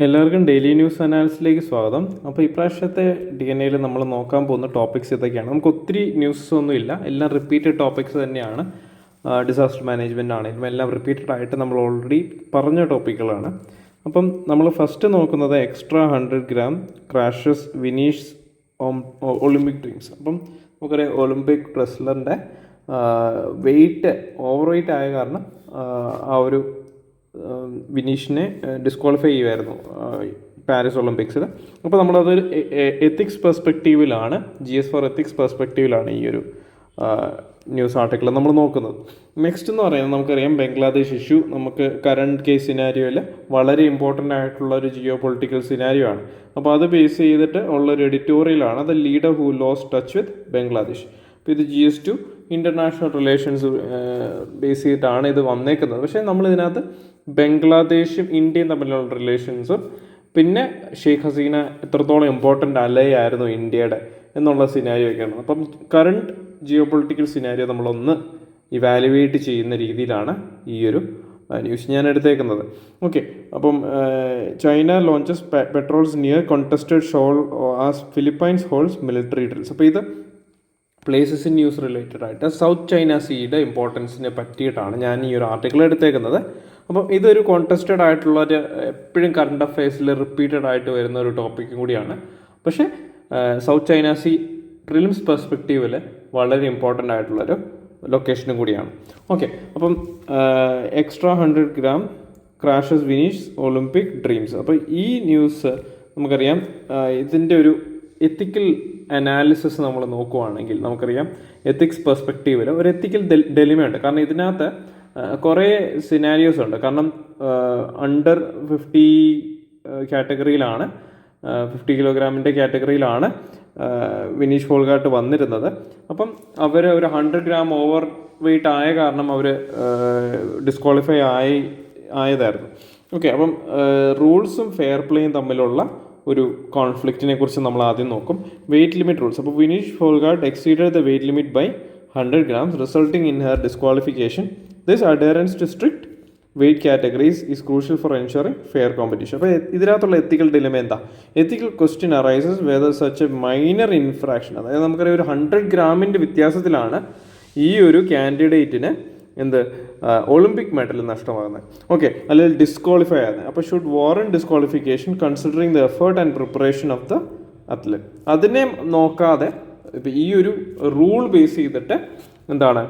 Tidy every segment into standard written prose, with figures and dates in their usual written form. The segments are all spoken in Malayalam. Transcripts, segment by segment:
എല്ലാവർക്കും ഡെയിലി ന്യൂസ് അനാലിസിലേക്ക് സ്വാഗതം. അപ്പോൾ ഇപ്രാവശ്യത്തെ DNA നമ്മൾ നോക്കാൻ പോകുന്ന ടോപ്പിക്സ് ഇതൊക്കെയാണ്. നമുക്ക് ഒത്തിരി ന്യൂസസ് ഒന്നും ഇല്ല, എല്ലാം റിപ്പീറ്റഡ് ടോപ്പിക്സ് തന്നെയാണ്. ഡിസാസ്റ്റർ മാനേജ്മെൻറ്റ് ആണെങ്കിലും എല്ലാം റിപ്പീറ്റഡ് ആയിട്ട് നമ്മൾ ഓൾറെഡി പറഞ്ഞ ടോപ്പിക്കുകളാണ്. അപ്പം നമ്മൾ ഫസ്റ്റ് നോക്കുന്നത് extra 100 gram crashes Vineesh Olympic dreams. അപ്പം നമുക്കറിയാം ഒളിമ്പിക് റെസ്ലറിൻ്റെ വെയിറ്റ് ഓവർ വെയിറ്റ് ആയ കാരണം ആ ഒരു വിനീഷിനെ ഡിസ്ക്വാളിഫൈ ചെയ്യുമായിരുന്നു പാരീസ് ഒളിമ്പിക്സിൽ. അപ്പോൾ നമ്മളതൊരു എത്തിക്സ് പെർസ്പെക്റ്റീവിലാണ്, GS ഫോർ എത്തിക്സ് പെർസ്പെക്റ്റീവിലാണ് ഈ ഒരു ന്യൂസ് ആർട്ടിക്കിൾ നമ്മൾ നോക്കുന്നത്. നെക്സ്റ്റ് എന്ന് പറയുന്നത് നമുക്കറിയാം ബംഗ്ലാദേശ് ഇഷ്യൂ നമുക്ക് കറണ്ട് കേസ് സിനാരിയോയിൽ വളരെ ഇമ്പോർട്ടൻ്റ് ആയിട്ടുള്ള ഒരു ജിയോ പൊളിറ്റിക്കൽ സിനാരിയോ ആണ്. അപ്പോൾ അത് ബേസ് ചെയ്തിട്ട് ഉള്ളൊരു എഡിറ്റോറിയലാണ് the leader who lost touch with Bangladesh. അപ്പോൾ ഇത് GS2 ഇൻ്റർനാഷണൽ റിലേഷൻസ് ബേസ് ചെയ്തിട്ടാണ് ഇത് വന്നേക്കുന്നത്. പക്ഷേ നമ്മളിതിനകത്ത് ബംഗ്ലാദേശും ഇന്ത്യയും തമ്മിലുള്ള റിലേഷൻസും പിന്നെ ഷെയ്ഖ് ഹസീന എത്രത്തോളം ഇമ്പോർട്ടൻ്റ് അലയായിരുന്നു ഇന്ത്യയുടെ എന്നുള്ള സിനാരിയോ ഒക്കെയാണ്. അപ്പം കറണ്ട് ജിയോ പൊളിറ്റിക്കൽ സിനാരിയോ നമ്മളൊന്ന് ഇവാലുവേറ്റ് ചെയ്യുന്ന രീതിയിലാണ് ഈ ഒരു ന്യൂസ് ഞാൻ എടുത്തേക്കുന്നത്. ഓക്കെ, അപ്പം China launches patrols near contested shoal as Philippines holds military drills. അപ്പോൾ ഇത് പ്ലേസസ് ഇൻ ന്യൂസ് റിലേറ്റഡ് ആയിട്ട് സൗത്ത് ചൈന സീയുടെ ഇമ്പോർട്ടൻസിനെ പറ്റിയിട്ടാണ് ഞാൻ ഈ ഒരു ആർട്ടിക്കിൾ എടുത്തേക്കുന്നത്. അപ്പം ഇതൊരു കോൺടെസ്റ്റഡ് ആയിട്ടുള്ളൊരു എപ്പോഴും കറണ്ട് അഫയേഴ്സിൽ റിപ്പീറ്റഡ് ആയിട്ട് വരുന്ന ഒരു ടോപ്പിക്കും കൂടിയാണ്. പക്ഷേ സൗത്ത് ചൈന സീ പ്രിലിംസ് പെർസ്പെക്റ്റീവിൽ വളരെ ഇമ്പോർട്ടൻ്റ് ആയിട്ടുള്ളൊരു ലൊക്കേഷനും കൂടിയാണ്. ഓക്കെ, അപ്പം extra 100 gram crashes Vineesh Olympic dreams. അപ്പോൾ ഈ ന്യൂസ് നമുക്കറിയാം ഇതിൻ്റെ ഒരു എത്തിക്കൽ അനാലിസിസ് നമ്മൾ നോക്കുവാണെങ്കിൽ നമുക്കറിയാം എത്തിക്സ് പെർസ്പെക്റ്റീവിൽ ഒരു എത്തിക്കൽ ഡെലിമയുണ്ട്. കാരണം ഇതിനകത്ത് കുറേ സിനാരിയോസ് ഉണ്ട്. കാരണം അണ്ടർ 50 കാറ്റഗറിയിലാണ്, 50 കിലോഗ്രാമിൻ്റെ കാറ്റഗറിയിലാണ് വിനീഷ് ഫോൾഗാട്ട് വന്നിരുന്നത്. അപ്പം അവർ ഒരു 100 ഗ്രാം ഓവർ വെയിറ്റ് ആയ കാരണം അവർ ഡിസ്ക്വാളിഫൈ ആയതായിരുന്നു. ഓക്കെ, അപ്പം റൂൾസും ഫെയർ പ്ലേയും തമ്മിലുള്ള ഒരു കോൺഫ്ലിക്റ്റിനെ കുറിച്ച് നമ്മൾ ആദ്യം നോക്കും. Weight limit rules. അപ്പോൾ Vinesh Phogat exceeded the weight limit by 100 grams resulting in her disqualification. This adherence to strict weight categories is crucial for ensuring fair competition. അപ്പോൾ ഇതിനകത്തുള്ള എത്തിക്കൽ ഡിലെമ എന്താ? Ethical question arises whether such a minor infraction, അതായത് നമുക്കറിയാം ഒരു 100 ഗ്രാമിൻ്റെ വ്യത്യാസത്തിലാണ് ഈ ഒരു കാൻഡിഡേറ്റിന് ഒളിമ്പിക് മെഡൽ നഷ്ടമാകുന്നത്. ഓക്കെ, അല്ലെങ്കിൽ ഡിസ്ക്വാളിഫൈ ആകുന്നത്. അപ്പോൾ should warrant disqualification considering the effort and preparation of the athlete. അതിനെ നോക്കാതെ ഇപ്പോൾ ഈ ഒരു റൂൾ ബേസ് ചെയ്തിട്ട് എന്താണ്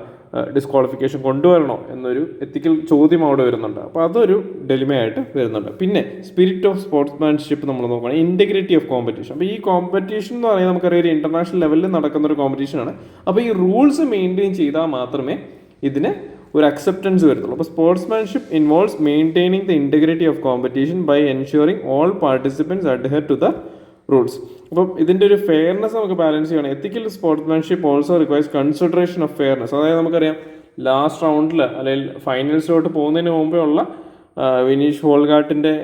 ഡിസ്ക്വാളിഫിക്കേഷൻ കൊണ്ടുവരണോ എന്നൊരു എത്തിക്കൽ ചോദ്യം അവിടെ വരുന്നുണ്ട്. അപ്പോൾ അതൊരു ഡെലിമയായിട്ട് വരുന്നുണ്ട്. പിന്നെ സ്പിരിറ്റ് ഓഫ് സ്പോർട്സ്മാൻഷിപ്പ് നമ്മൾ നോക്കുകയാണെങ്കിൽ ഇൻറ്റഗ്രിറ്റി ഓഫ് കോമ്പറ്റീഷൻ. അപ്പോൾ ഈ കോമ്പറ്റീഷൻ എന്ന് പറയുന്നത് നമുക്കറിയാം ഒരു ഇൻ്റർനാഷണൽ ലെവലിൽ നടക്കുന്ന ഒരു കോമ്പറ്റീഷനാണ്. അപ്പോൾ ഈ റൂൾസ് മെയിൻറ്റെയിൻ ചെയ്താൽ മാത്രമേ ഇതിന് ഒരു അക്സെപ്റ്റൻസ് വരുന്നുള്ളൂ. അപ്പോൾ sportsmanship involves maintaining the integrity of competition by ensuring all participants adhere to the rules. അപ്പം ഇതിൻ്റെ ഒരു ഫെയർനെസ് നമുക്ക് ബാലൻസ് ചെയ്യണം. Ethical sportsmanship also requires consideration of fairness. അതായത് നമുക്കറിയാം ലാസ്റ്റ് റൗണ്ടിൽ അല്ലെങ്കിൽ ഫൈനൽസിലോട്ട് പോകുന്നതിന് മുമ്പേ ഉള്ള വിനീഷ് ഫോൾഗാട്ടിൻ്റെ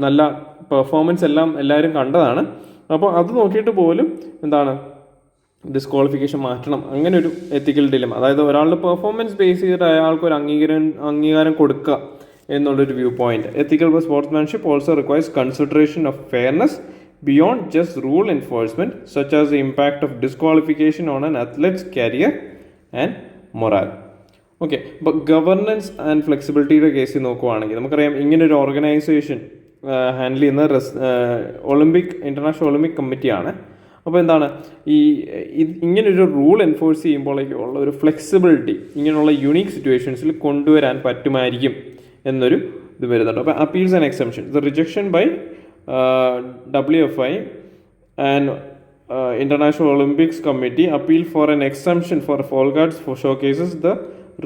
നല്ല പെർഫോമൻസ് എല്ലാവരും കണ്ടതാണ്. അപ്പോൾ അത് നോക്കിയിട്ട് പോലും എന്താണ് ഡിസ്ക്വാളിഫിക്കേഷൻ മാറ്റണം, അങ്ങനെ ഒരു എത്തിക്കൽ ഡിലെമ. അതായത് ഒരാളുടെ പെർഫോമൻസ് ബേസ് ചെയ്തിട്ട് അയാൾക്ക് ഒരു അംഗീകാരം കൊടുക്കുക എന്നുള്ളൊരു view point. Ethical sportsmanship also requires consideration of fairness beyond just rule enforcement such as the impact of disqualification on an athlete's career and morale. Okay, അപ്പോൾ ഗവർണൻസ് ആൻഡ് ഫ്ലെക്സിബിലിറ്റിയുടെ കേസിൽ നോക്കുവാണെങ്കിൽ നമുക്കറിയാം ഇങ്ങനൊരു ഓർഗനൈസേഷൻ ഹാൻഡിൽ ചെയ്യുന്ന ഇൻ്റർനാഷണൽ ഒളിമ്പിക് കമ്മിറ്റിയാണ്. അപ്പോൾ എന്താണ് ഇങ്ങനൊരു റൂൾ എൻഫോഴ്സ് ചെയ്യുമ്പോഴേക്കുള്ള ഒരു ഫ്ലെക്സിബിലിറ്റി ഇങ്ങനെയുള്ള യുണീക്ക് സിറ്റുവേഷൻസിൽ കൊണ്ടുവരാൻ പറ്റുമായിരിക്കും എന്നൊരു ഇത് വരുന്നുണ്ട്. അപ്പോൾ appeals and exemption. The rejection by WFI ആൻഡ് International Olympics Committee appeal for an exemption for Folgarts showcases the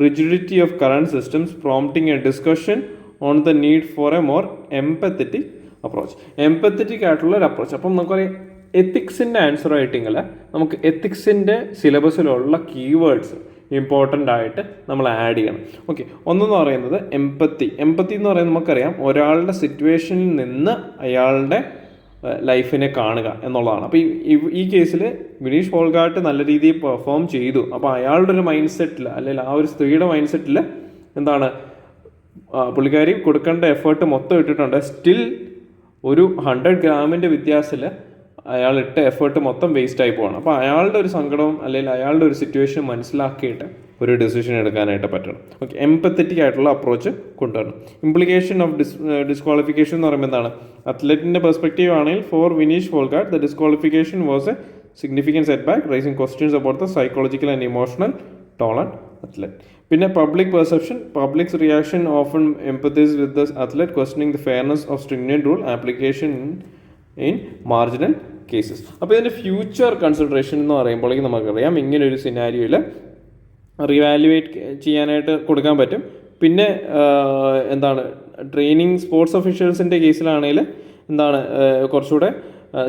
rigidity of current systems, prompting a discussion on the need for a more empathetic approach. Empathetic ആയിട്ടുള്ള ഒരു അപ്രോച്ച്. അപ്പം നമുക്കറിയാം എത്തിക്സിൻ്റെ ആൻസർ റൈറ്റിങ്ങിൽ നമുക്ക് എത്തിക്സിൻ്റെ സിലബസിലുള്ള കീവേഡ്സ് ഇമ്പോർട്ടൻ്റ് ആയിട്ട് നമ്മൾ ആഡ് ചെയ്യണം. ഓക്കെ, ഒന്നെന്ന് പറയുന്നത് എംപത്തി എന്ന് പറയുന്നത് നമുക്കറിയാം ഒരാളുടെ സിറ്റുവേഷനിൽ നിന്ന് അയാളുടെ ലൈഫിനെ കാണുക എന്നുള്ളതാണ്. അപ്പോൾ ഈ കേസിൽ വിനീഷ് ഫോൾഗാട്ട് നല്ല രീതിയിൽ പെർഫോം ചെയ്തു. അപ്പോൾ അയാളുടെ ഒരു മൈൻഡ് സെറ്റിൽ അല്ലെങ്കിൽ ആ ഒരു സ്ത്രീയുടെ മൈൻഡ് സെറ്റിൽ എന്താണ് പുള്ളിക്കാരി കൊടുക്കേണ്ട എഫേർട്ട് മൊത്തം ഇട്ടിട്ടുണ്ട്. സ്റ്റിൽ ഒരു 100 ഗ്രാമിൻ്റെ വ്യത്യാസത്തിൽ അയാൾ ഇട്ട എഫേർട്ട് മൊത്തം വേസ്റ്റായി പോവാണ്. അപ്പോൾ അയാളുടെ ഒരു സങ്കടവും അല്ലെങ്കിൽ അയാളുടെ ഒരു സിറ്റുവേഷൻ മനസ്സിലാക്കിയിട്ട് ഒരു ഡിസിഷൻ എടുക്കാനായിട്ട് പറ്റണം. ഓക്കെ, എംപത്തറ്റിക് ആയിട്ടുള്ള അപ്രോച്ച് കൊണ്ടുവരണം. ഇംപ്ലിക്കേഷൻ ഓഫ് ഡിസ്ക്വാളിഫിക്കേഷൻ എന്ന് പറയുമ്പോൾ എന്താണ്? അത്ലറ്റിൻ്റെ പെർസ്പെക്റ്റീവ് ആണെങ്കിൽ for Vinesh Phogat the disqualification was a significant setback raising questions about the psychological and emotional toll and athlete. പിന്നെ public perception, public's reaction often empathize with the athlete questioning the fairness of stringent rule application in marginal cases. അപ്പോൾ ഇതിൻ്റെ ഫ്യൂച്ചർ കൺസിഡറേഷൻ എന്ന് പറയുമ്പോഴേക്കും നമുക്കറിയാം ഇങ്ങനെ ഒരു സിനാരിയോയിൽ റിവാലുവേറ്റ് ചെയ്യാനായിട്ട് കൊടുക്കാൻ പറ്റും. പിന്നെ എന്താണ്, ട്രെയിനിങ് സ്പോർട്സ് ഒഫീഷ്യൽസിൻ്റെ കേസിലാണെങ്കിൽ എന്താണ് കുറച്ചുകൂടെ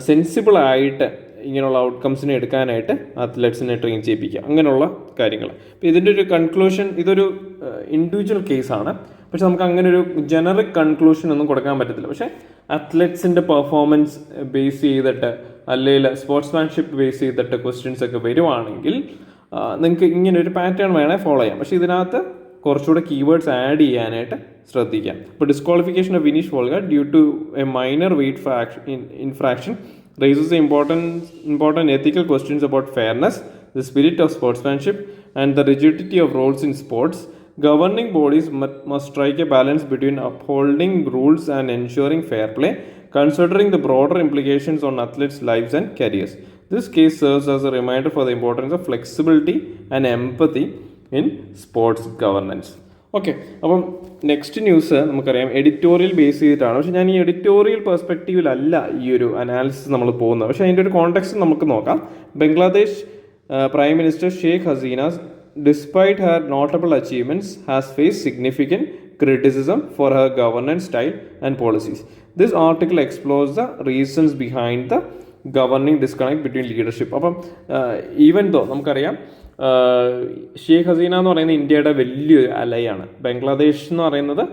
സെൻസിബിൾ ആയിട്ട് ഇങ്ങനെയുള്ള ഔട്ട്കംസിനെ എടുക്കാനായിട്ട് അത്ലറ്റ്സിനെ ട്രെയിൻ ചെയ്യിപ്പിക്കുക, അങ്ങനെയുള്ള കാര്യങ്ങൾ. അപ്പോൾ ഇതിൻ്റെ ഒരു കൺക്ലൂഷൻ, ഇതൊരു ഇൻഡിവിജ്വൽ കേസാണ്, പക്ഷെ നമുക്ക് അങ്ങനെ ഒരു ജനറിക് കൺക്ലൂഷൻ ഒന്നും കൊടുക്കാൻ പറ്റത്തില്ല. പക്ഷേ അത്ലറ്റ്സിൻ്റെ പെർഫോമൻസ് ബേസ് ചെയ്തിട്ട് അല്ലെങ്കിൽ സ്പോർട്സ്മാൻഷിപ്പ് ബേസ് ചെയ്തിട്ട് ക്വസ്റ്റ്യൻസ് ഒക്കെ വരുവാണെങ്കിൽ നിങ്ങൾക്ക് ഇങ്ങനെ ഒരു പാറ്റേൺ വേണേൽ ഫോളോ ചെയ്യാം. പക്ഷേ ഇതിനകത്ത് കുറച്ചുകൂടെ കീവേഡ്സ് ആഡ് ചെയ്യാനായിട്ട് ശ്രദ്ധിക്കാം. ഇപ്പോൾ disqualification of Vinesh Phogat due to a minor weight infraction raises the important ethical questions about fairness, the spirit of sportsmanship, and the rigidity of roles in sports. Governing bodies must strike a balance between upholding rules and ensuring fair play, considering the broader implications on athletes' lives and careers. This case serves as a reminder for the importance of flexibility and empathy in sports governance. Okay, അപ്പം നെക്സ്റ്റ് ന്യൂസ് നമുക്കറിയാം എഡിറ്റോറിയൽ ബേസ് ചെയ്തിട്ടാണ്. പക്ഷേ ഞാൻ ഈ എഡിറ്റോറിയൽ പെർസ്പെക്റ്റീവിലല്ല ഈ ഒരു അനാലിസിസ് നമ്മൾ പോകുന്നത്. പക്ഷേ അതിൻ്റെ ഒരു കോണ്ടെക്സ്റ്റ് നമുക്ക് നോക്കാം. Bangladesh prime minister Sheikh Hasina, despite her notable achievements, has face significant criticism for her governance style and policies. This article explores the reasons behind the governing disconnect between leadership. അപ്പം ഈവൻ ദോ നമുക്കറിയാം ഷെയ്ഖ് ഹസീന എന്ന് പറയുന്നത് ഇന്ത്യയുടെ വലിയൊരു അലയാണ്. ബംഗ്ലാദേശ് എന്ന് പറയുന്നത്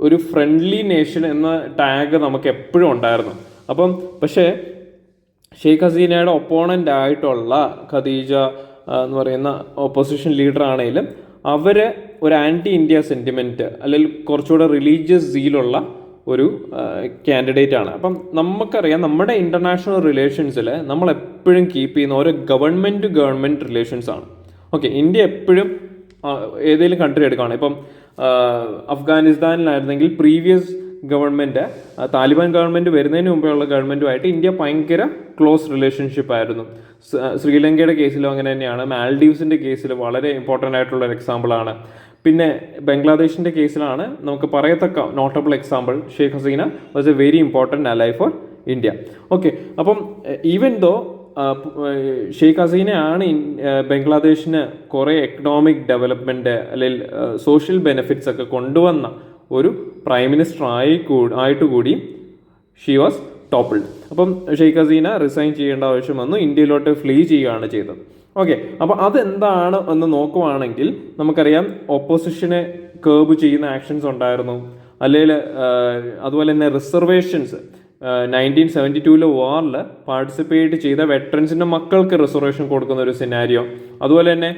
ഒരു ഫ്രണ്ട്ലി നേഷൻ എന്ന ടാഗ് നമുക്ക് എപ്പോഴും ഉണ്ടായിരുന്നു. അപ്പം പക്ഷേ ഷെയ്ഖ് ഹസീനയുടെ ഒപ്പോണൻ്റ് ആയിട്ടുള്ള ഖദീജ എന്ന് പറയുന്ന ഓപ്പോസിഷൻ ലീഡർ ആണെങ്കിലും അവർ ഒരു ആൻറ്റി ഇന്ത്യ സെൻറ്റിമെൻറ്റ് അല്ലെങ്കിൽ കുറച്ചുകൂടെ റിലീജിയസ് സീലുള്ള ഒരു കാൻഡിഡേറ്റ് ആണ്. അപ്പം നമുക്കറിയാം നമ്മുടെ ഇൻ്റർനാഷണൽ റിലേഷൻസിൽ നമ്മളെപ്പോഴും കീപ്പ് ചെയ്യുന്ന ഓരോ ഗവൺമെൻറ് ടു ഗവൺമെൻറ് റിലേഷൻസ് ആണ്. ഓക്കെ, ഇന്ത്യ എപ്പോഴും ഏതെങ്കിലും കൺട്രി എടുക്കുകയാണ്. ഇപ്പം അഫ്ഗാനിസ്ഥാനിലായിരുന്നെങ്കിൽ പ്രീവിയസ് ഗവൺമെൻറ്, താലിബാൻ ഗവൺമെൻറ് വരുന്നതിന് മുമ്പെയുള്ള ഗവൺമെൻറ്റുമായിട്ട് ഇന്ത്യ ഭയങ്കര ക്ലോസ് റിലേഷൻഷിപ്പ് ആയിരുന്നു. ശ്രീലങ്കയുടെ കേസിലും അങ്ങനെ തന്നെയാണ്. മാൽഡീവ്സിൻ്റെ കേസിൽ വളരെ ഇമ്പോർട്ടൻ്റ് ആയിട്ടുള്ള ഒരു എക്സാമ്പിളാണ്. പിന്നെ ബംഗ്ലാദേശിൻ്റെ കേസിലാണ് നമുക്ക് പറയത്തക്ക notable example. Sheikh Hasina was a very important ally for India. Okay, അപ്പം ഈവൻ ദോ ഷെയ്ഖ് ഹസീനയാണ് ബംഗ്ലാദേശിന് കുറേ എക്കണോമിക് ഡെവലപ്മെൻറ്റ് അല്ലെങ്കിൽ സോഷ്യൽ ബെനിഫിറ്റ്സ് ഒക്കെ കൊണ്ടുവന്ന ഒരു പ്രൈം മിനിസ്റ്റർ ആയിട്ട് കൂടി ഷീ വാസ് ടോപ്പിൾഡ്. അപ്പം ഷെയ്ഖ് ഹസീന റിസൈൻ ചെയ്യേണ്ട ആവശ്യം വന്നു, ഇന്ത്യയിലോട്ട് ഫ്ലീ ചെയ്യുകയാണ് ചെയ്തത്. ഓക്കെ, അപ്പോൾ അതെന്താണ് എന്ന് നോക്കുവാണെങ്കിൽ നമുക്കറിയാം ഓപ്പോസിഷനെ കേർബ് ചെയ്യുന്ന ആക്ഷൻസ് ഉണ്ടായിരുന്നു. അല്ലെങ്കിൽ അതുപോലെ തന്നെ റിസർവേഷൻസ് 1972 വാറിൽ പാർട്ടിസിപ്പേറ്റ് ചെയ്ത വെറ്ററൻസിൻ്റെ മക്കൾക്ക് റിസർവേഷൻ കൊടുക്കുന്ന ഒരു സിനാരിയോ. അതുപോലെ തന്നെ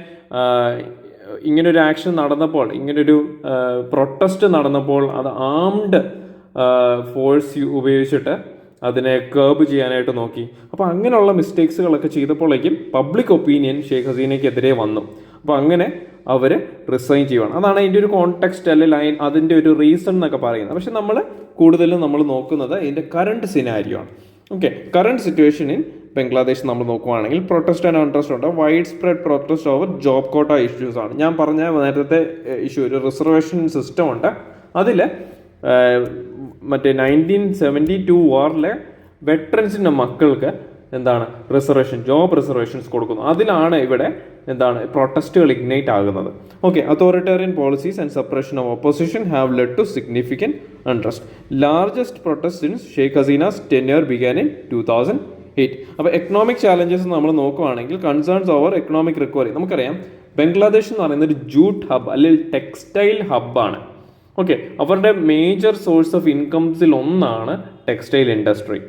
ഇങ്ങനൊരു ആക്ഷൻ നടന്നപ്പോൾ, ഇങ്ങനൊരു പ്രൊട്ടസ്റ്റ് നടന്നപ്പോൾ അത് ആംഡ് ഫോഴ്സ് ഉപയോഗിച്ചിട്ട് അതിനെ കേർബ് ചെയ്യാനായിട്ട് നോക്കി. അപ്പോൾ അങ്ങനെയുള്ള മിസ്റ്റേക്സുകളൊക്കെ ചെയ്തപ്പോഴേക്കും പബ്ലിക് ഒപ്പീനിയൻ ഷെയ്ഖ് ഹസീനയ്ക്കെതിരെ വന്നു. അപ്പോൾ അങ്ങനെ അവർ റിസൈൻ ചെയ്യുവാണ്. അതാണ് അതിൻ്റെ ഒരു കോണ്ടെക്സ്റ്റ് അല്ലെങ്കിൽ അതിൻ്റെ ഒരു റീസൺ എന്നൊക്കെ പറയുന്നത്. പക്ഷെ നമ്മൾ കൂടുതലും നമ്മൾ നോക്കുന്നത് ഇതിൻ്റെ കറണ്ട് സിനാരിയോ ആണ്. Okay, current situation in Bangladesh നമ്മൾ നോക്കുവാണെങ്കിൽ പ്രൊട്ടസ്റ്റ് ആൻഡ് അൺട്രസ്റ്റ് ഉണ്ട്. Wide spread protest over job കോട്ട ഇഷ്യൂസ് ആണ്. ഞാൻ പറഞ്ഞ നേരത്തെ ഇഷ്യൂ, ഒരു റിസർവേഷൻ സിസ്റ്റം ഉണ്ട്. അതിൽ മറ്റേ 1972 വാറിലെ വെറ്ററൻസിൻ്റെ മക്കൾക്ക് എന്താണ് റിസർവേഷൻ, ജോബ് റിസർവേഷൻസ് കൊടുക്കുന്നു. അതിലാണ് ഇവിടെ എന്താണ് പ്രൊട്ടസ്റ്റുകൾ ഇഗ്നൈറ്റ് ആകുന്നത്. Okay, authoritarian policies and suppression of opposition have led to significant unrest. Largest protest since Sheikh Hasina's tenure began in 2008. അപ്പോൾ എക്കണോമിക് ചാലഞ്ചസ് നമ്മൾ നോക്കുകയാണെങ്കിൽ കൺസേൺസ് ഓവർ എക്കണോമിക് റിക്കവറി. നമുക്കറിയാം ബംഗ്ലാദേശ് എന്ന് പറയുന്നത് ഒരു ജൂട്ട് ഹബ് അല്ലെങ്കിൽ ടെക്സ്റ്റൈൽ ഹബ്ബാണ്. ഓക്കെ, അവരുടെ മേജർ സോഴ്സ് ഓഫ് ഇൻകംസിൽ ഒന്നാണ് ടെക്സ്റ്റൈൽ ഇൻഡസ്ട്രി.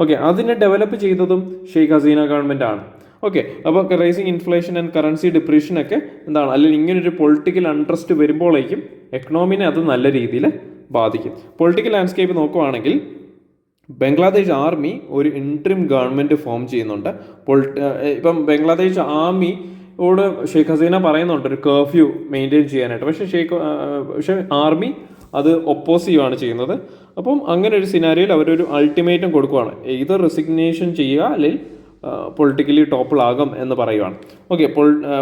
ഓക്കെ, അതിനെ ഡെവലപ്പ് ചെയ്തതും ഷെയ്ഖ് ഹസീന ഗവൺമെൻറ് ആണ്. ഓക്കെ, അപ്പോൾ റൈസിങ് ഇൻഫ്ലേഷൻ ആൻഡ് കറൻസി ഡിപ്രീഷൻ ഒക്കെ എന്താണ്, അല്ലെങ്കിൽ ഇങ്ങനൊരു പൊളിറ്റിക്കൽ അൺട്രസ്റ്റ് വരുമ്പോഴേക്കും എക്കണോമിനെ അത് നല്ല രീതിയിൽ ബാധിക്കും. പൊളിറ്റിക്കൽ ലാൻഡ്സ്കേപ്പ് നോക്കുവാണെങ്കിൽ ബംഗ്ലാദേശ് ആർമി ഒരു ഇൻട്രിം ഗവൺമെൻറ് ഫോം ചെയ്യുന്നുണ്ട്. ഇപ്പം ബംഗ്ലാദേശ് ആർമിയോട് ഷെയ്ഖ് ഹസീന പറയുന്നുണ്ട് ഒരു കർഫ്യൂ മെയിൻറ്റെയിൻ ചെയ്യാനായിട്ട്. പക്ഷേ ആർമി അത് ഒപ്പോസ് ചെയ്യുകയാണ് ചെയ്യുന്നത്. അപ്പം അങ്ങനെ ഒരു സിനാരിയോയിൽ അവരൊരു അൾട്ടിമേറ്റം കൊടുക്കുകയാണ്, ഇത് റെസിഗ്നേഷൻ ചെയ്യുക അല്ലെങ്കിൽ പൊളിറ്റിക്കലി ടോപ്പിളാകും എന്ന് പറയുവാണ്. Okay,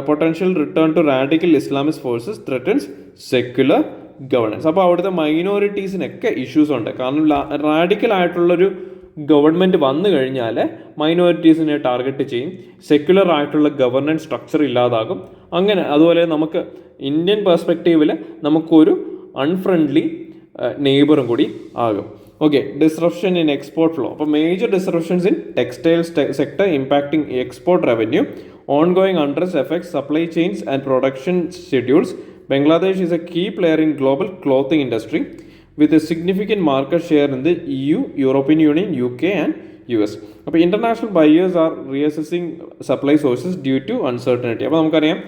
potential return to radical Islamist forces threatens secular governance. അപ്പോൾ അവിടുത്തെ മൈനോറിറ്റീസിനൊക്കെ ഇഷ്യൂസ് ഉണ്ട്. കാരണം റാഡിക്കൽ ആയിട്ടുള്ളൊരു ഗവൺമെൻറ് വന്നു കഴിഞ്ഞാൽ മൈനോറിറ്റീസിനെ ടാർഗറ്റ് ചെയ്യും, സെക്യുലർ ആയിട്ടുള്ള ഗവർണൻസ് സ്ട്രക്ചർ ഇല്ലാതാകും. അങ്ങനെ അതുപോലെ നമുക്ക് ഇന്ത്യൻ പെർസ്പെക്റ്റീവിൽ നമുക്കൊരു അൺഫ്രണ്ട്ലി നെയ്ബറും കൂടി ആകും. Okay, disruption in export flow. അപ്പോൾ major disruptions in textile sector impacting export revenue, ongoing unrest affects supply chains and production schedules. Bangladesh is a key player in global clothing industry with a significant market share in the EU, European Union, UK and US. അപ്പോൾ international buyers are reassessing supply sources due to uncertainty. അപ്പോൾ നമുക്കറിയാം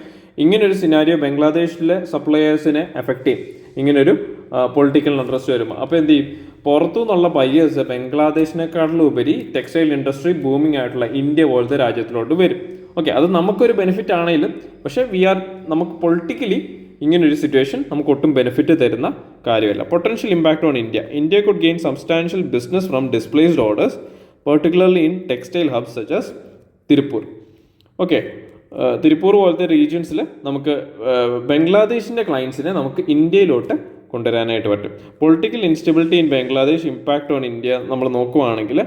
ഇങ്ങനൊരു സിനാരിയോ ബംഗ്ലാദേശിലെ സപ്ലയേഴ്സിനെ എഫക്റ്റ് ചെയ്യും, ഇങ്ങനൊരു പൊളിറ്റിക്കൽ ഇൻട്രസ്റ്റ് വരുമ്പോൾ. അപ്പോൾ എന്ത് ചെയ്യും, പുറത്തു നിന്നുള്ള ബയേഴ്സ് ബംഗ്ലാദേശിനെക്കാട്ടിലും ഉപരി ടെക്സ്റ്റൈൽ ഇൻഡസ്ട്രി ബൂമിംഗ് ആയിട്ടുള്ള ഇന്ത്യ പോലത്തെ രാജ്യത്തിലോട്ട് വരും. ഓക്കെ, അത് നമുക്കൊരു ബെനിഫിറ്റ് ആണെങ്കിലും പക്ഷേ നമുക്ക് പൊളിറ്റിക്കലി ഇങ്ങനൊരു സിറ്റുവേഷൻ നമുക്ക് ഒട്ടും ബെനിഫിറ്റ് തരുന്ന കാര്യമല്ല. Potential impact on India could gain substantial business from displaced orders, particularly in textile hubs such as Tiruppur. Okay, Tiruppur പോലത്തെ റീജിയൻസിൽ നമുക്ക് ബംഗ്ലാദേശിൻ്റെ ക്ലയൻസിനെ നമുക്ക് ഇന്ത്യയിലോട്ട് കൊണ്ടുവരാനായിട്ട് പറ്റും. Political instability in Bangladesh impact on India നമ്മൾ നോക്കുവാണെങ്കിൽ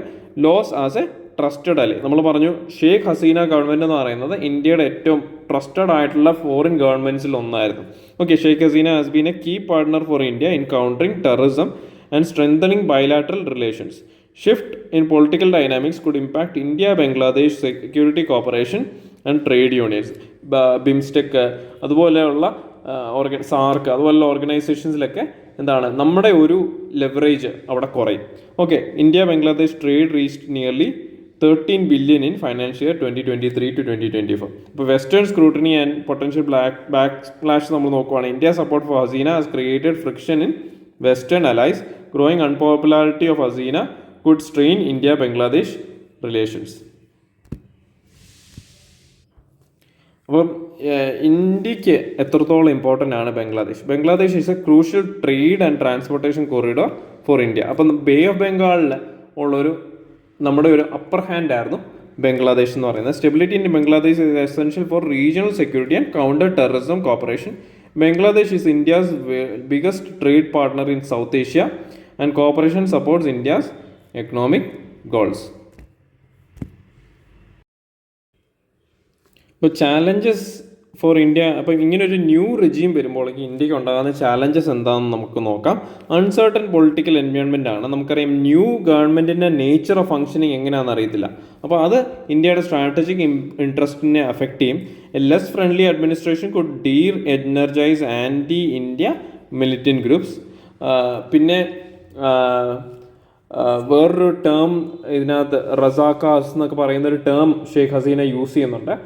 ലോസ് ആസ് എ ട്രസ്റ്റഡ് അല്ലേ, നമ്മൾ പറഞ്ഞു ഷെയ്ഖ് ഹസീന ഗവൺമെൻറ് എന്ന് പറയുന്നത് ഇന്ത്യയുടെ ഏറ്റവും ട്രസ്റ്റഡ് ആയിട്ടുള്ള ഫോറിൻ ഗവൺമെൻറ്റ്സിൽ ഒന്നായിരുന്നു. Okay, Sheikh Hasina has been a key partner for India in countering terrorism and strengthening bilateral relations. Shift in political dynamics could impact India Bangladesh security cooperation and trade unions, BIMSTEC അതുപോലെയുള്ള സാർക്ക് അതുപോലുള്ള ഓർഗനൈസേഷൻസിലൊക്കെ എന്താണ് നമ്മുടെ ഒരു ലെവറേജ് അവിടെ കുറയും. Okay, India Bangladesh trade reached nearly 13 billion in financial year 2023 to 2024. ഇപ്പോൾ western scrutiny and potential backlash നമ്മൾ നോക്കുവാണെങ്കിൽ India support for Hasina has created friction in western allies. Growing unpopularity of Hasina could strain India Bangladesh relations. അപ്പം ഇന്ത്യക്ക് എത്രത്തോളം ഇമ്പോർട്ടൻ്റ് ആണ് Bangladesh is a crucial trade and transportation corridor for India. അപ്പം ബേ ഓഫ് ബംഗാളിൽ ഉള്ളൊരു നമ്മുടെ ഒരു അപ്പർ ഹാൻഡ് ആയിരുന്നു ബംഗ്ലാദേശ് എന്ന് പറയുന്നത്. Stability in Bangladesh is essential for regional security and counter terrorism corporation. Bangladesh is India's biggest trade partner in south Asia and cooperation supports India's economic goals. ഇപ്പോൾ ചാലഞ്ചസ് ഫോർ ഇന്ത്യ, അപ്പം ഇങ്ങനൊരു ന്യൂ റെജീം വരുമ്പോഴേക്ക് ഇന്ത്യക്ക് ഉണ്ടാകുന്ന ചാലഞ്ചസ് എന്താണെന്ന് നമുക്ക് നോക്കാം. അൺസർട്ടൺ പൊളിറ്റിക്കൽ എൻവയോൺമെൻ്റ് ആണ്. നമുക്കറിയാം ന്യൂ ഗവൺമെൻറ്റിൻ്റെ നേച്ചർ ഓഫ് ഫങ്ഷനിങ് എങ്ങനെയാണെന്ന് അറിയത്തില്ല. അപ്പോൾ അത് ഇന്ത്യയുടെ സ്ട്രാറ്റജിക് ഇൻട്രസ്റ്റിനെ അഫക്റ്റ് ചെയ്യും. A less friendly administration could energise anti India militant groups. പിന്നെ വേറൊരു ടേം ഇതിനകത്ത് റസാക്കാസ് എന്നൊക്കെ പറയുന്നൊരു ടേം ഷെയ്ഖ് ഹസീന യൂസ് ചെയ്യുന്നുണ്ട്.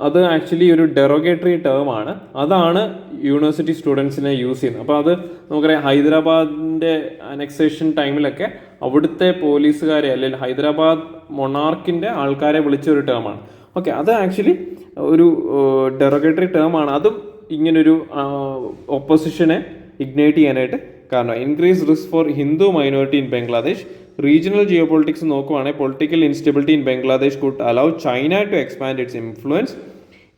അത് ആക്ച്വലി ഒരു ഡെറോഗേറ്ററി ടേമാണ്. അതാണ് യൂണിവേഴ്സിറ്റി സ്റ്റുഡൻസിനെ യൂസ് ചെയ്യുന്നത്. അപ്പോൾ അത് നമുക്കറിയാം ഹൈദരാബാദിൻ്റെ അനക്സേഷൻ ടൈമിലൊക്കെ അവിടുത്തെ പോലീസുകാരെ അല്ലെങ്കിൽ ഹൈദരാബാദ് മൊണാർക്കിൻ്റെ ആൾക്കാരെ വിളിച്ച ഒരു ടേമാണ്. ഓക്കെ, അത് ആക്ച്വലി ഒരു ഡെറോഗേറ്ററി ടേമാണ്. അതും ഇങ്ങനൊരു ഓപ്പോസിഷനെ ഇഗ്നൈറ്റ് ചെയ്യാനായിട്ട് കാരണം. Increase risk for Hindu minority in Bangladesh. Regional geopolitics നോക്കുവാണെങ്കിൽ political instability in Bangladesh could allow China to expand its influence.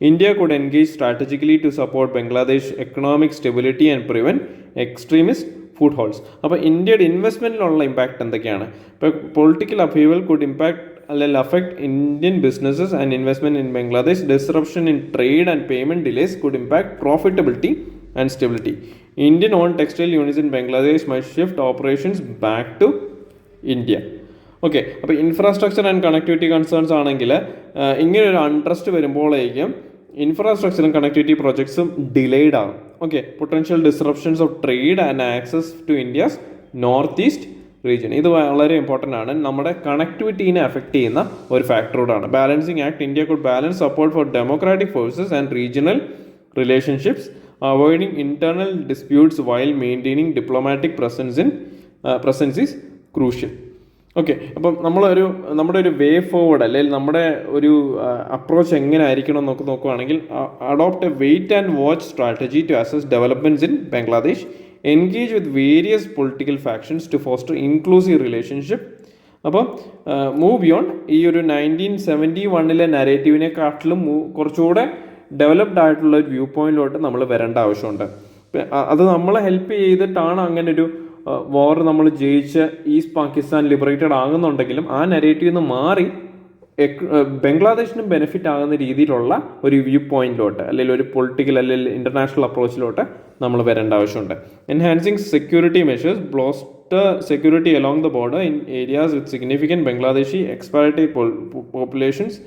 India could engage strategically to support Bangladesh economic stability and prevent extremist footholds. അപ്പോൾ ഇന്ത്യയുടെ ഇൻവെസ്റ്റ്മെൻറ്റിലുള്ള ഇമ്പാക്ട് എന്തൊക്കെയാണ്? ഇപ്പോൾ പൊളിറ്റിക്കൽ അഫീവൽ കുഡ് ഇമ്പാക്ട് അല്ലെങ്കിൽ affect Indian businesses and investment in Bangladesh. Disruption in trade and payment delays could impact profitability and stability. Indian owned textile units in Bangladesh might shift operations back to India. Okay, അപ്പോൾ ഇൻഫ്രാസ്ട്രക്ചർ ആൻഡ് കണക്ടിവിറ്റി കൺസേൺസ് ആണെങ്കിൽ ഇങ്ങനൊരു അൺട്രസ്റ്റ് വരുമ്പോഴേക്കും ഇൻഫ്രാസ്ട്രക്ചറും കണക്ടിവിറ്റി പ്രോജക്ട്സും ഡിലേഡ് ആകും. Okay, potential disruptions of trade and access to India's north east region. ഇത് വളരെ ഇമ്പോർട്ടൻ്റ് ആണ്. നമ്മുടെ കണക്ടിവിറ്റീനെ അഫക്റ്റ് ചെയ്യുന്ന ഒരു ഫാക്ടറോടാണ്. Balancing act India could balance support for democratic forces and regional relationships avoiding internal disputes while maintaining diplomatic presence is crucial. Okay, അപ്പം നമ്മുടെ ഒരു വേ ഫോർവേഡ് അല്ലെങ്കിൽ നമ്മുടെ ഒരു അപ്രോച്ച് എങ്ങനെ ആയിരിക്കണം എന്നൊക്കെ നോക്കുകയാണെങ്കിൽ, adopt a wait and watch strategy to assess developments in Bangladesh, engage with various political factions to foster inclusive relationship. അപ്പം മൂവ് ബിയോണ്ട് ഈ ഒരു 1971 നരേറ്റീവിനെക്കാട്ടിലും കുറച്ചുകൂടെ ഡെവലപ്ഡ് ആയിട്ടുള്ള ഒരു വ്യൂ പോയിന്റിലോട്ട് നമ്മൾ വരേണ്ട ആവശ്യമുണ്ട്. അത് നമ്മളെ ഹെൽപ്പ് ചെയ്തിട്ടാണ് അങ്ങനെ ഒരു വാർ നമ്മൾ ജയിച്ച് ഈസ്റ്റ് പാകിസ്ഥാൻ ലിബറേറ്റഡ് ആകുന്നുണ്ടെങ്കിലും ആ നരേറ്റീവിൽ നിന്ന് മാറി ബംഗ്ലാദേശിനും ബെനിഫിറ്റ് ആകുന്ന രീതിയിലുള്ള ഒരു വ്യൂ പോയിന്റിലോട്ട് അല്ലെങ്കിൽ ഒരു പൊളിറ്റിക്കൽ അല്ലെങ്കിൽ ഇന്റർനാഷണൽ അപ്രോച്ചിലോട്ട് നമ്മൾ വരേണ്ട ആവശ്യമുണ്ട്. Enhancing security measures bolster security along the border in areas with significant Bangladeshi expatriate populations.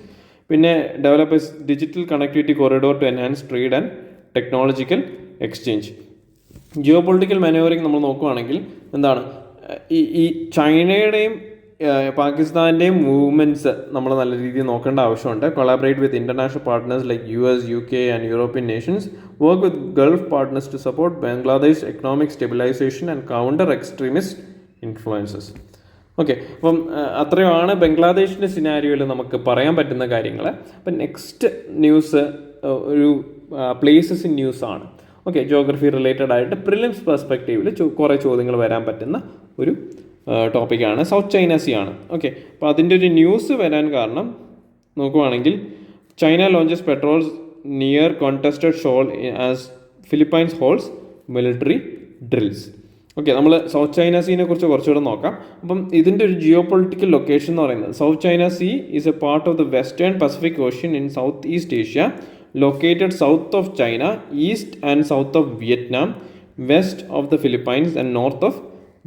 പിന്നെ develop digital connectivity corridor to enhance trade and technological exchange. Geopolitical manoeuvring നമ്മൾ നോക്കുകയാണെങ്കിൽ എന്താണ്, ഈ ചൈനയുടെയും പാകിസ്ഥാൻ്റെയും മൂവ്മെൻറ്റ്സ് നമ്മൾ നല്ല രീതിയിൽ നോക്കേണ്ട ആവശ്യമുണ്ട്. Collaborate with international partners like US, UK and European nations. Work with Gulf partners to support Bangladesh economic stabilisation and counter extremist influences. Okay, അപ്പം അത്രയുമാണ് ബംഗ്ലാദേശിൻ്റെ സിനാരിയോയിൽ നമുക്ക് പറയാൻ പറ്റുന്ന കാര്യങ്ങൾ. അപ്പം നെക്സ്റ്റ് ന്യൂസ് ഒരു പ്ലേസസ് ഇൻ ന്യൂസ് ആണ്. ഓക്കെ, ജോഗ്രഫി റിലേറ്റഡ് ആയിട്ട് പ്രിലിംസ് പെർസ്പെക്റ്റീവിൽ കുറേ ചോദ്യങ്ങൾ വരാൻ പറ്റുന്ന ഒരു ടോപ്പിക്കാണ്. സൗത്ത് ചൈന സീ ആണ്. ഓക്കെ, അപ്പോൾ അതിൻ്റെ ഒരു ന്യൂസ് വരാൻ കാരണം നോക്കുവാണെങ്കിൽ, China launches patrols near contested shoal as Philippines holds military drills. Okay, നമ്മൾ സൗത്ത് ചൈന സീനെ കുറിച്ച് കുറച്ചുകൂടെ നോക്കാം. അപ്പം ഇതിൻ്റെ ഒരു ജിയോ പൊളിറ്റിക്കൽ ലൊക്കേഷൻ എന്ന് പറയുന്നത്, South China Sea is a part of the western Pacific Ocean in South East Asia, located south of China, east and south of Vietnam, west of the Philippines and north of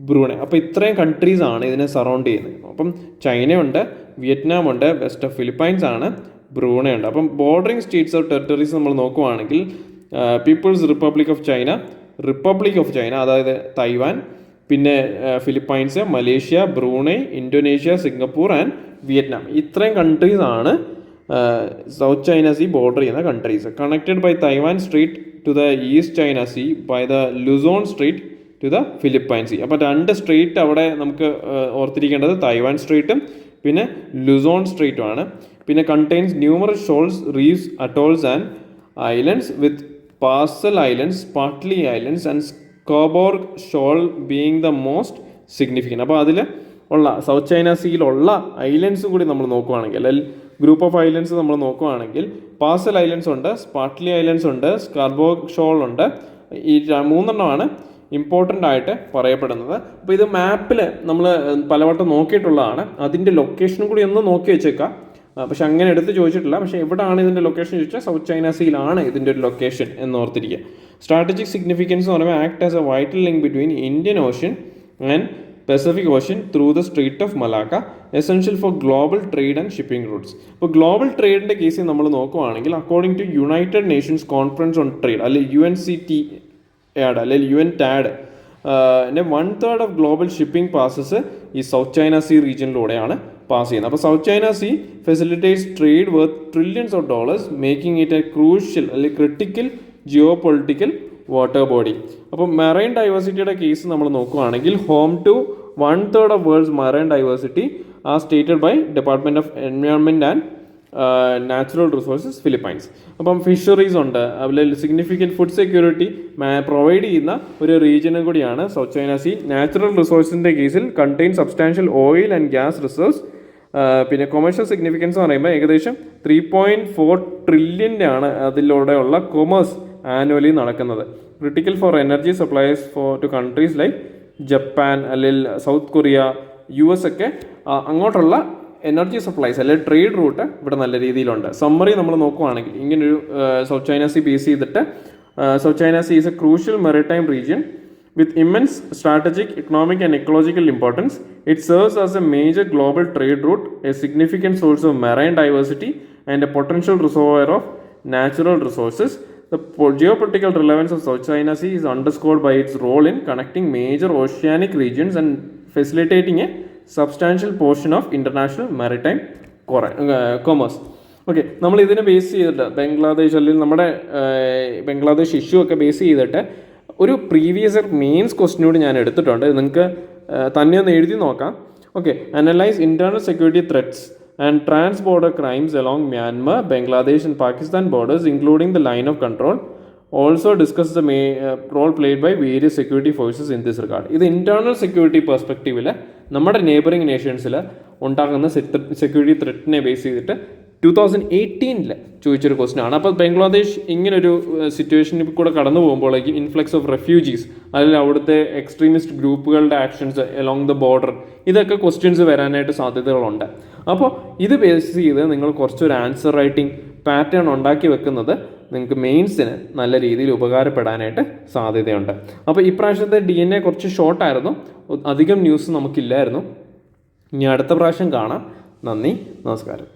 Brunei. അപ്പോൾ ഇത്രയും കൺട്രീസ് ആണ് ഇതിനെ സറൗണ്ട് ചെയ്യുന്നത്. അപ്പം ചൈനയുണ്ട്, വിയറ്റ്നാം ഉണ്ട്, വെസ്റ്റ് ഓഫ് ഫിലിപ്പൈൻസ് ആണ്, ബ്രൂണൈ ഉണ്ട്. അപ്പം ബോർഡറിങ് സ്റ്റേറ്റ്സ് ഓഫ് ടെറിട്ടറീസ് നമ്മൾ നോക്കുവാണെങ്കിൽ, പീപ്പിൾസ് റിപ്പബ്ലിക് ഓഫ് ചൈന അതായത് തൈവാൻ, പിന്നെ Philippines, Malaysia, Brunei, Indonesia, Singapore and Vietnam. ഇത്രയും കൺട്രീസ് ആണ് സൗത്ത് ചൈന സീ ബോർഡർ ചെയ്യുന്ന countries. Connected by Taiwan strait to the East China Sea, by the Luzon strait to the Philippine Sea. അപ്പോൾ 2 സ്ട്രീറ്റ് അവിടെ നമുക്ക് ഓർത്തിരിക്കേണ്ടത് തൈവാൻ സ്ട്രീറ്റും പിന്നെ ലുസോൺ സ്ട്രീറ്റും ആണ്. പിന്നെ contains numerous shoals, reefs, atolls and islands with Paracel islands, Spratly islands and Scarborough shoal being the most significant. അപ്പോൾ അതിൽ ഉള്ള സൗത്ത് ചൈന സീയിലുള്ള ഐലൻഡ്സും കൂടി നമ്മൾ നോക്കുകയാണെങ്കിൽ, അല്ലെങ്കിൽ ഗ്രൂപ്പ് ഓഫ് ഐലൻഡ്സ് നമ്മൾ നോക്കുകയാണെങ്കിൽ, പാർസൽ ഐലൻഡ്സ് ഉണ്ട്, സ്പാർട്ട്ലി ഐലൻഡ്സ് ഉണ്ട്, സ്കാർബോർഗ് ഷോൾ ഉണ്ട്. ഈ 3 ഇമ്പോർട്ടൻ്റ് ആയിട്ട് പറയപ്പെടുന്നത്. അപ്പോൾ ഇത് മാപ്പിൽ നമ്മൾ പലവട്ടം നോക്കിയിട്ടുള്ളതാണ്. അതിൻ്റെ ലൊക്കേഷനും കൂടി ഒന്ന് നോക്കി വെച്ചേക്കാം. പക്ഷെ അങ്ങനെ എടുത്ത് ചോദിച്ചിട്ടില്ല. പക്ഷേ എവിടെയാണ് ഇതിൻ്റെ ലൊക്കേഷൻ ചോദിച്ചാൽ സൗത്ത് ചൈന സീയിലാണ് ഇതിൻ്റെ ഒരു ലൊക്കേഷൻ എന്ന് ഓർത്തിരിക്കുക. സ്ട്രാറ്റജിക് സിഗ്നിഫിക്കൻസ് എന്ന് പറയുമ്പോൾ act as A vital link between Indian ocean and Pacific Ocean through the Strait of Malacca, essential for global trade and shipping routes. ഇപ്പോൾ ഗ്ലോബൽ ട്രേഡിൻ്റെ കേസിൽ നമ്മൾ നോക്കുകയാണെങ്കിൽ, according to United Nations Conference on Trade അല്ലെങ്കിൽ UNCTAD അല്ലെങ്കിൽ UNTAD, 1/3 of global shipping passes ഈ സൗത്ത് ചൈന സീ റീജിയനിലൂടെയാണ് പാസ് ചെയ്യുന്നത്. അപ്പോൾ South China Sea facilitates trade worth trillions of dollars, making it a crucial അല്ലെങ്കിൽ critical geopolitical water body. അപ്പോൾ മെറൈൻ ഡൈവേഴ്സിറ്റിയുടെ കേസ് നമ്മൾ നോക്കുകയാണെങ്കിൽ, home to 1/3 of world's marine diversity are stated by department of environment and natural resources Philippines. അപ്പം ഫിഷറീസ് ഉണ്ട്, അതുപോലെ സിഗ്നിഫിക്കൻറ്റ് ഫുഡ് സെക്യൂരിറ്റി പ്രൊവൈഡ് ചെയ്യുന്ന ഒരു റീജിയനും കൂടിയാണ് സൗത്ത് ചൈന സീ. നാച്ചുറൽ റിസോഴ്സിൻ്റെ കേസിൽ contain substantial oil and gas reserves. പിന്നെ കൊമേഴ്ഷ്യൽ സിഗ്നിഫിക്കൻസ് എന്ന് പറയുമ്പോൾ ഏകദേശം 3.4 ട്രില്യൻ്റെ ആണ് അതിലൂടെയുള്ള കൊമേഴ്സ് ആനുവലി നടക്കുന്നത്. Critical for energy supplies to countries like Japan അല്ലെങ്കിൽ സൗത്ത് കൊറിയ, US ഒക്കെ അങ്ങോട്ടുള്ള എനർജി സപ്ലൈസ് അല്ലെങ്കിൽ ട്രേഡ് റൂട്ട് ഇവിടെ നല്ല രീതിയിലുണ്ട്. സമ്മറി നമ്മൾ നോക്കുകയാണെങ്കിൽ ഇങ്ങനൊരു സൗത്ത് ചൈന സീ ബേസ് ചെയ്തിട്ട്, South China Sea is a crucial maritime region with immense strategic, economic and ecological importance. It serves as a major global trade route, a significant source of marine diversity and a potential reservoir of natural resources. The geopolitical relevance of South China Sea is underscored by its role in connecting major oceanic regions and facilitating a substantial portion of international maritime commerce. Okay, നമ്മൾ ഇതിനെ ബേസ് ചെയ്തിട്ട് ബംഗ്ലാദേശ് അല്ലെങ്കിൽ നമ്മുടെ ബംഗ്ലാദേശ് ഇഷ്യൂ ഒക്കെ ബേസ് ചെയ്തിട്ട് ഒരു പ്രീവിയസ് മെയിൻസ് ക്വസ്റ്റിനോട് ഞാൻ എടുത്തിട്ടുണ്ട്. നിങ്ങൾക്ക് തന്നെ ഒന്ന് എഴുതി നോക്കാം. Okay, analyse internal security threats and trans border crimes along Myanmar, Bangladesh and Pakistan borders including the line of control. Also discuss the role played by various security forces in this regard. ഇത് ഇന്റേണൽ സെക്യൂരിറ്റി പെർസ്പെക്റ്റീവിൽ നമ്മുടെ നെയ്ബറിംഗ് നേഷൻസിൽ ഉണ്ടാകുന്ന സെക്യൂരിറ്റി ത്രെറ്റിനെ ബേസ് ചെയ്തിട്ട് 2018 ചോദിച്ചൊരു ക്വസ്റ്റൻ ആണ്. അപ്പോൾ ബംഗ്ലാദേശ് ഇങ്ങനൊരു സിറ്റുവേഷനിൽ കൂടെ കടന്നു പോകുമ്പോഴേക്കും ഇൻഫ്ലക്സ് ഓഫ് റെഫ്യൂജീസ്, അല്ലെങ്കിൽ അവിടുത്തെ എക്സ്ട്രീമിസ്റ്റ് ഗ്രൂപ്പുകളുടെ ആക്ഷൻസ് അലോങ് ദ ബോർഡർ, ഇതൊക്കെ ക്വസ്റ്റ്യൻസ് വരാനായിട്ട് സാധ്യതകളുണ്ട്. അപ്പോൾ ഇത് ബേസ് ചെയ്ത് നിങ്ങൾ കുറച്ചൊരു ആൻസർ റൈറ്റിംഗ് പാറ്റേൺ ഉണ്ടാക്കി വെക്കുന്നത് നിങ്ങൾക്ക് മെയിൻസിന് നല്ല രീതിയിൽ ഉപകാരപ്പെടാനായിട്ട് സാധ്യതയുണ്ട്. അപ്പോൾ ഇപ്രാവശ്യത്തെ DNA കുറച്ച് ഷോർട്ടായിരുന്നു, അധികം ന്യൂസ് നമുക്കില്ലായിരുന്നു. ഇനി അടുത്ത പ്രാവശ്യം കാണാം. നന്ദി, നമസ്കാരം.